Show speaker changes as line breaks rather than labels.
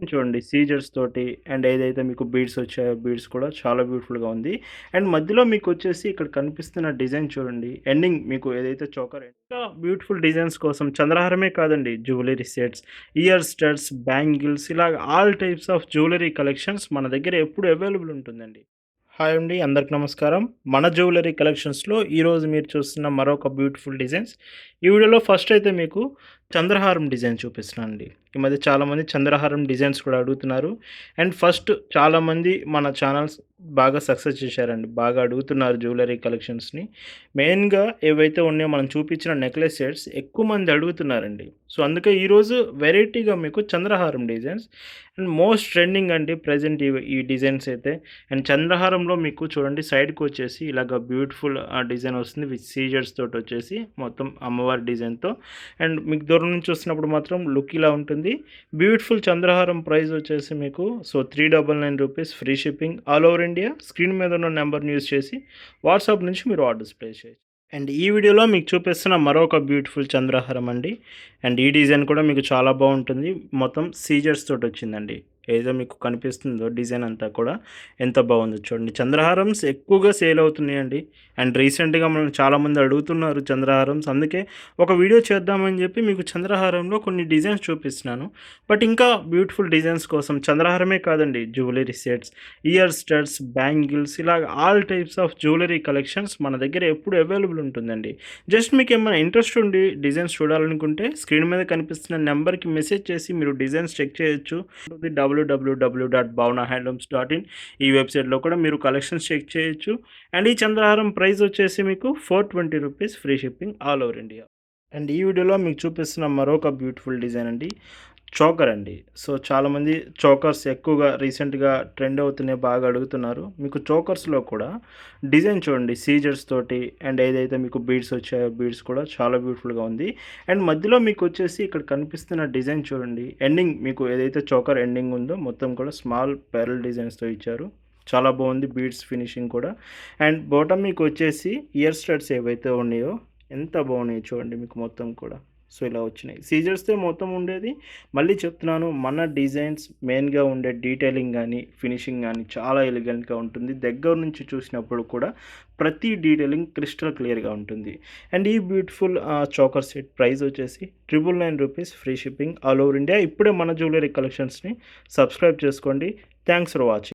చూడండి సీజర్స్ తోటి అండ్ ఏదైతే మీకు బీడ్స్ వచ్చాయో బీడ్స్ కూడా చాలా బ్యూటిఫుల్‌గా ఉంది. అండ్ మధ్యలో మీకొచ్చేసి ఇక్కడ కనిపిస్తున్న డిజైన్ చూడండి. ఎండింగ్ మీకు ఏదైతే చోకర్ ఇంకా బ్యూటిఫుల్ డిజైన్స్ కోసం చంద్రహారమే కాదండి jewellery sets, ear studs, bangles ఇలాగ all types of jewellery collections మన దగ్గర ఎప్పుడు అవైలబుల్ ఉంటుందండి. హాయ్ అండి. అందరికి నమస్కారం. మన జ్యువెలరీ కలెక్షన్స్‌లో ఈరోజు మీరు చూస్తున్న మరొక బ్యూటిఫుల్ డిజైన్స్. ఈ వీడియోలో ఫస్ట్ అయితే మీకు చంద్రహారం డిజైన్ చూపిస్తున్నానండి. ఈ మధ్య చాలామంది చంద్రహారం డిజైన్స్ కూడా అడుగుతున్నారు. అండ్ ఫస్ట్ చాలామంది మన ఛానల్స్ బాగా సక్సెస్ చేశారండి. బాగా అడుగుతున్నారు జ్యువెలరీ కలెక్షన్స్‌ని. మెయిన్‌గా ఏవైతే ఉన్నాయో మనం చూపించిన నెక్లెస్ సెట్స్ ఎక్కువ మంది అడుగుతున్నారండి. సో, అందుకే ఈరోజు వెరైటీగా మీకు చంద్రహారం డిజైన్స్ అండ్ మోస్ట్ ట్రెండింగ్ అండి ప్రెజెంట్ ఈ డిజైన్స్ అయితే. అండ్ చంద్రహారంలో మీకు చూడండి సైడ్‌కొచ్చేసి ఇలాగ బ్యూటిఫుల్ డిజైన్ వస్తుంది. విత్ సీజర్స్ తోటొచ్చేసి మొత్తం అమ్మవారి డిజైన్‌తో. అండ్ మీకు దూరం నుంచి చూస్తున్నప్పుడు మాత్రం లుక్ ఇలా ఉంటుంది. బ్యూటిఫుల్ చంద్రహారం ప్రైస్ వచ్చేసి మీకు so, ₹399 free shipping all over India. Screen మీద ఉన్న నెంబర్‌ని యూజ్ చేసి వాట్సాప్ నుంచి మీరు ఆర్డర్స్ ప్లేస్ చేయొచ్చు. అండ్ ఈ వీడియోలో మీకు చూపిస్తున్న మరొక బ్యూటిఫుల్ చంద్రహారం అండి. అండ్ ఈ డిజైన్ కూడా మీకు చాలా బాగుంటుంది. మొత్తం సీజర్స్ తోటొచ్చిందండి. ఏదో మీకు కనిపిస్తుందో డిజైన్ అంతా కూడా ఎంత బాగుందో చూడండి. చంద్రహారమ్స్ ఎక్కువగా సేల్ అవుతున్నాయండి. అండ్ రీసెంట్‌గా మనల్ని చాలామంది అడుగుతున్నారు చంద్రహారమ్స్. అందుకే ఒక వీడియో చేద్దామని చెప్పి మీకు చంద్రహారంలో కొన్ని డిజైన్స్ చూపిస్తున్నాను. బట్ ఇంకా బ్యూటిఫుల్ డిజైన్స్ కోసం చంద్రహారమే కాదండి jewellery sets, ear studs, bangles ఇలాగ all types of jewellery collections మన దగ్గర ఎప్పుడు అవైలబుల్ ఉంటుందండి. జస్ట్ మీకు ఏమైనా ఇంట్రెస్ట్ ఉండి డిజైన్స్ చూడాలనుకుంటే స్క్రీన్ మీద కనిపిస్తున్న నెంబర్‌కి మెసేజ్ చేసి మీరు డిజైన్స్ చెక్ చేయొచ్చు. www.bhavnahandlooms.in ఈ వెబ్‌సైట్‌లో కూడా మీరు కలెక్షన్స్ చెక్ చేయొచ్చు. అండ్ ఈ చంద్రహారం ప్రైస్ వచ్చేసి మీకు ₹420 free shipping all over India. And ఈ వీడియోలో మీకు చూపిస్తున్న మరొక బ్యూటిఫుల్ డిజైన్ అండి. చోకర్ అండి. సో, చాలామంది చోకర్స్ ఎక్కువగా రీసెంట్‌గా ట్రెండ్ అవుతున్నాయి, బాగా అడుగుతున్నారు. మీకు చోకర్స్‌లో కూడా డిజైన్ చూడండి సీజర్స్ తోటి అండ్ ఏదైతే మీకు బీడ్స్ వచ్చాయో బీడ్స్ కూడా చాలా బ్యూటిఫుల్‌గా ఉంది. అండ్ మధ్యలో మీకొచ్చేసి ఇక్కడ కనిపిస్తున్న డిజైన్ చూడండి. ఎండింగ్ మీకు ఏదైతే చోకర్ ఎండింగ్ ఉందో మొత్తం కూడా స్మాల్ పెరల్ డిజైన్స్‌తో ఇచ్చారు. చాలా బాగుంది బీడ్స్ ఫినిషింగ్ కూడా. అండ్ బాటమ్ మీకొచ్చేసి ఇయర్ స్టడ్స్ ఏవైతే ఉన్నాయో ఎంత బాగున్నాయో చూడండి మీకు మొత్తం కూడా. సో, ఇలా వచ్చినాయి. సీజర్స్‌తో మొత్తం ఉండేది. మళ్ళీ చెప్తున్నాను మన డిజైన్స్ మెయిన్‌గా ఉండే డీటెయిలింగ్ గానీ, ఫినిషింగ్ గానీ చాలా ఎలిగెంట్‌గా ఉంటుంది. దగ్గర నుంచి చూసినప్పుడు కూడా ప్రతి డీటెయిలింగ్ క్రిస్టల్ క్లియర్‌గా ఉంటుంది. అండ్ ఈ బ్యూటిఫుల్ చోకర్ సెట్ ప్రైస్ వచ్చేసి ₹999 free shipping all over India. ఇప్పుడే మన జ్యువెలరీ కలెక్షన్స్‌ని సబ్స్క్రైబ్ చేసుకోండి. Thanks for watching.